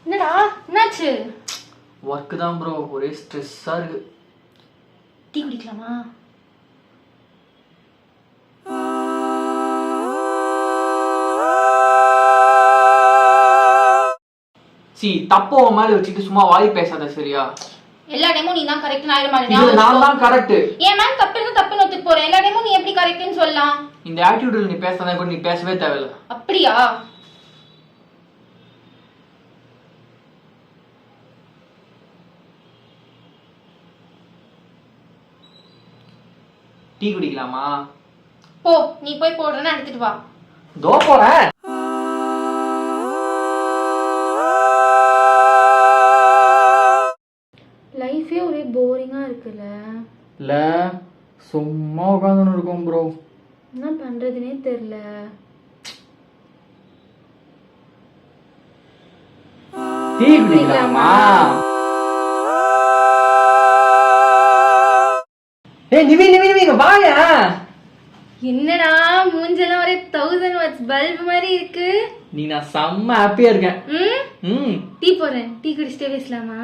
என்னடா என்னாச்சு? ஒர்க் தான் ப்ரோ, ஒரே ஸ்ட்ரெஸ்ஸா இருக்கு. டீ குடிக்கலாமா? தப்போ மேல வச்சுட்டு சும்மா வாய் பேசாத சரியா? எல்லா டைமும் நீ தான் கரெக்ட் ஆயிட மாதிரி. நான் தான் கரெக்ட். ஏன் மேம் தப்பு இருந்தா தப்புன்னு ஒத்துக்கு போறேன். எல்லா டைமும் நீ எப்படி கரெக்ட்னு சொல்லலாம்? இந்த ஆட்டிட்யூட்ல நீ பேசாத கூட நீ பேசவே தேவையில்ல. அப்படியா? டீ குடிக்கலாமா? போ, நீ போய் போடுறேன்னா எடுத்துட்டு வா. தோ போறேன். லைஃபே ஒரே போரிங்கா இருக்குல்ல. இல்ல சும்மா உட்காந்துன்னு இருக்கோம் ப்ரோ. என்ன பண்றதுனே தெரியல. டீ குடிக்கலாமா? ஏய் நிவி நிவி நிவி இங்க வாயா. என்னடா மூஞ்செல்லாம் ஒரே 1000 வாட்ஸ் பல்ப் மாதிரி இருக்கு. நீ நான் செம்ம ஹாப்பியா இருக்கேன். டீ போறேன். டீ குடிச்சிட்டே பேசலாமா?